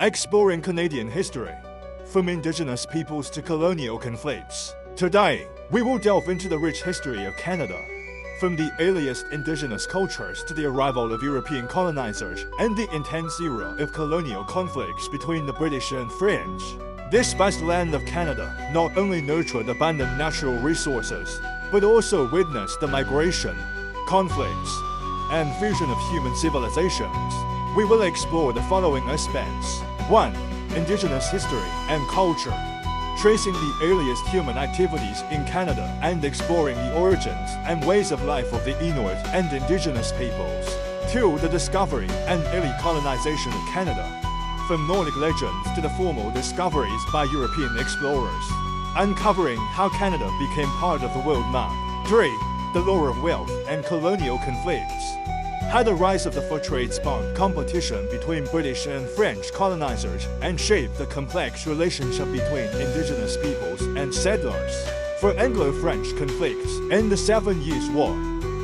exploring Canadian history, from Indigenous peoples to colonial conflicts. Today, we will delve into the rich history of Canada, from the earliest Indigenous cultures to the arrival of European colonizers and the intense era of colonial conflicts between the British and French. This vast land of Canada not only nurtured abundant natural resources, but also witnessed the migration, conflicts, and fusion of human civilizations. We will explore the following aspects. 1. Indigenous history and culture, tracing the earliest human activities in Canada and exploring the origins and ways of life of the Inuit and Indigenous peoples. 2. The discovery and early colonization of Canada, from Nordic legends to the formal discoveries by European explorers, uncovering how Canada became part of the world map. 3. The lure of wealth and colonial conflicts, how the rise of the fur trade sparked competition between British and French colonizers and shaped the complex relationship between Indigenous peoples and settlers. For Anglo-French conflicts and the 7 Years' War,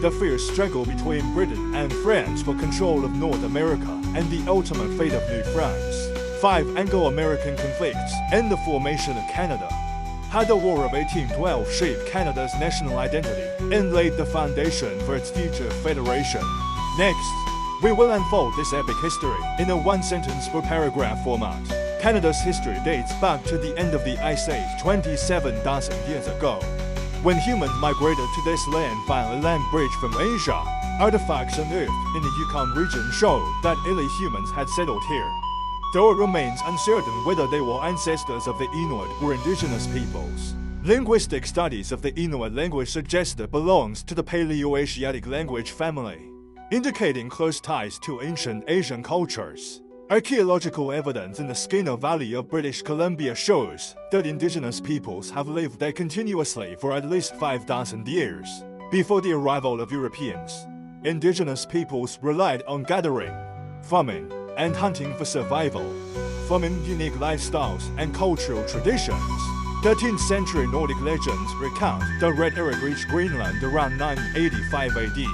the fierce struggle between Britain and France for control of North America and the ultimate fate of New France. 5. Anglo-American conflicts and the formation of Canada, how the War of 1812 shaped Canada's national identity and laid the foundation for its future federation. Next, we will unfold this epic history in a one-sentence per paragraph format. Canada's history dates back to the end of the Ice Age 27,000 years ago, when humans migrated to this land via a land bridge from Asia. Artifacts unearthed in the Yukon region show that early humans had settled here, though it remains uncertain whether they were ancestors of the Inuit or Indigenous peoples. Linguistic studies of the Inuit language suggest it belongs to the Paleo-Asiatic language family, indicating close ties to ancient Asian cultures. Archaeological evidence in the Skinner Valley of British Columbia shows that Indigenous peoples have lived there continuously for at least 5,000 years. Before the arrival of Europeans, Indigenous peoples relied on gathering, farming, and hunting for survival, forming unique lifestyles and cultural traditions. 13th century Nordic legends recount that Red Eric reached Greenland around 985 AD,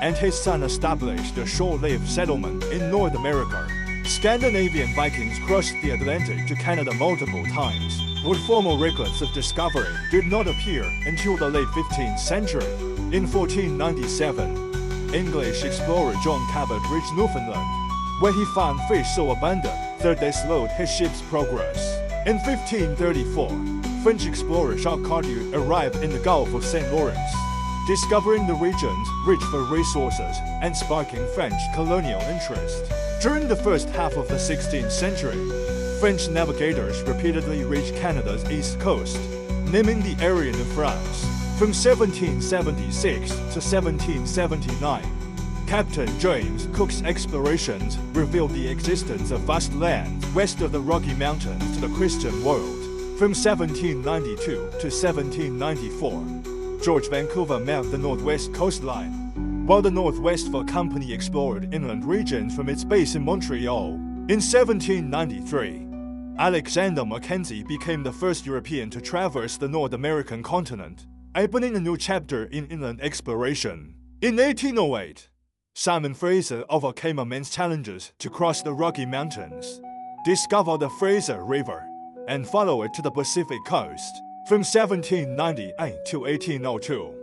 and his son established a short-lived settlement in North America. Scandinavian Vikings crossed the Atlantic to Canada multiple times, but formal records of discovery did not appear until the late 15th century. In 1497, English explorer John Cabot reached Newfoundland, where he found fish so abundant that they slowed his ship's progress. In 1534, French explorer Jacques Cartier arrived in the Gulf of St. Lawrence, discovering the regions rich for resources and sparking French colonial interest. During the first half of the 16th century, French navigators repeatedly reached Canada's east coast, naming the area New France. From 1776 to 1779, Captain James Cook's explorations revealed the existence of vast lands west of the Rocky Mountains to the Christian world. From 1792 to 1794, George Vancouver mapped the northwest coastline, while the Northwest Fur Company explored inland regions from its base in Montreal. In 1793, Alexander Mackenzie became the first European to traverse the North American continent, opening a new chapter in inland exploration. In 1808, Simon Fraser overcame immense challenges to cross the Rocky Mountains, discover the Fraser River, and follow it to the Pacific coast. From 1798 to 1802,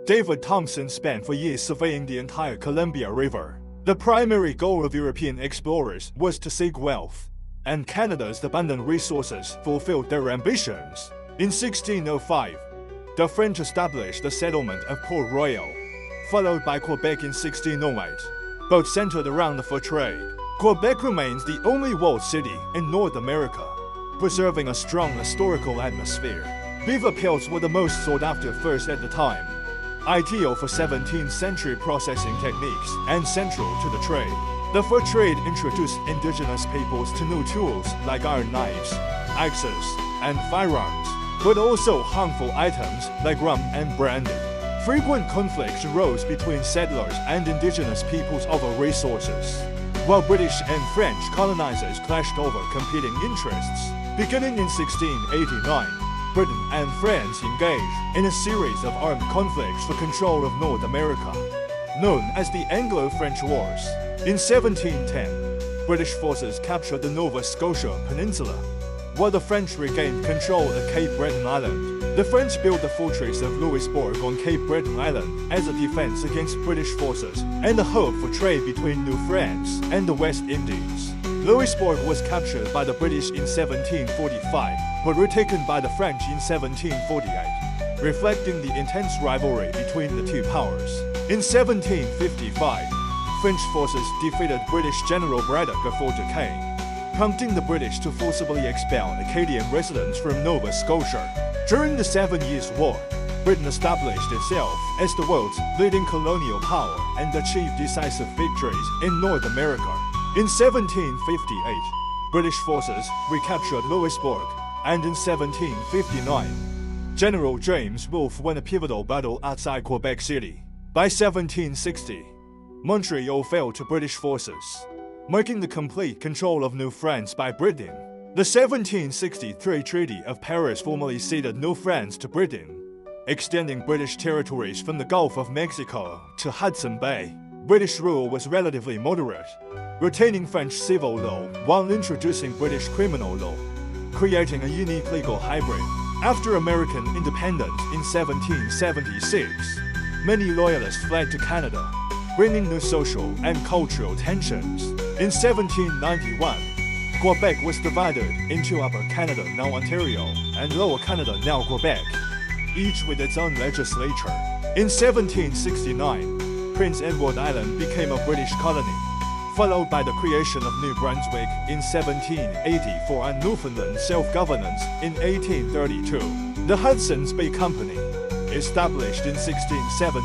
David Thompson spent 4 years surveying the entire Columbia River. The primary goal of European explorers was to seek wealth, and Canada's abundant resources fulfilled their ambitions. In 1605, the French established the settlement of Port Royal, followed by Quebec in 1608, both centered around the fur trade. Quebec remains the only walled city in North America, preserving a strong historical atmosphere. Beaver pelts were the most sought-after furs at the time, ideal for 17th century processing techniques and central to the trade. The fur trade introduced Indigenous peoples to new tools like iron knives, axes, and firearms, but also harmful items like rum and brandy. Frequent conflicts arose between settlers and Indigenous peoples over resources, while British and French colonizers clashed over competing interests. Beginning in 1689, Britain and France engaged in a series of armed conflicts for control of North America, known as the Anglo-French Wars. In 1710, British forces captured the Nova Scotia Peninsula, while the French regained control of Cape Breton Island. The French built the fortress of Louisbourg on Cape Breton Island as a defense against British forces and a hub for trade between New France and the West Indies. Louisbourg was captured by the British in 1745, but retaken by the French in 1748, reflecting the intense rivalry between the two powers. In 1755, French forces defeated British General Braddock at Fort Duquesne, prompting the British to forcibly expel Acadian residents from Nova Scotia. During the 7 Years' War, Britain established itself as the world's leading colonial power and achieved decisive victories in North America. In 1758, British forces recaptured Louisbourg, and in 1759, General James Wolfe won a pivotal battle outside Quebec City. By 1760, Montreal fell to British forces, marking the complete control of New France by Britain. The 1763 Treaty of Paris formally ceded New France to Britain, extending British territories from the Gulf of Mexico to Hudson Bay. British rule was relatively moderate, retaining French civil law while introducing British criminal law, creating a unique legal hybrid. After American independence in 1776, many loyalists fled to Canada, bringing new social and cultural tensions. In 1791, Quebec was divided into Upper Canada, now Ontario, and Lower Canada, now Quebec, each with its own legislature. In 1769, Prince Edward Island became a British colony, followed by the creation of New Brunswick in 1784 and Newfoundland self-governance in 1832. The Hudson's Bay Company, established in 1670,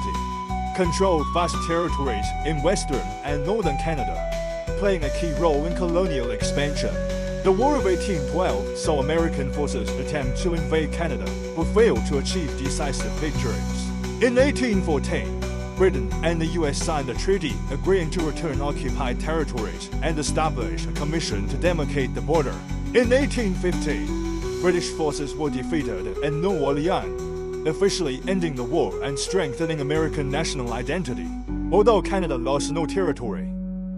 controlled vast territories in western and northern Canada, playing a key role in colonial expansion. The War of 1812 saw American forces attempt to invade Canada, but failed to achieve decisive victories. In 1814, Britain and the US signed a treaty agreeing to return occupied territories and establish a commission to demarcate the border. In 1815, British forces were defeated at New Orleans, officially ending the war and strengthening American national identity. Although Canada lost no territory,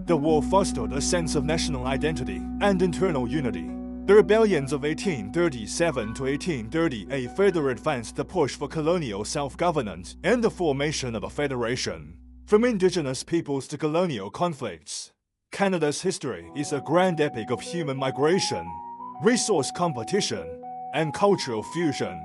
the war fostered a sense of national identity and internal unity. The rebellions of 1837 to 1838 further advanced the push for colonial self-governance and the formation of a federation. From Indigenous peoples to colonial conflicts, Canada's history is a grand epic of human migration, resource competition, and cultural fusion.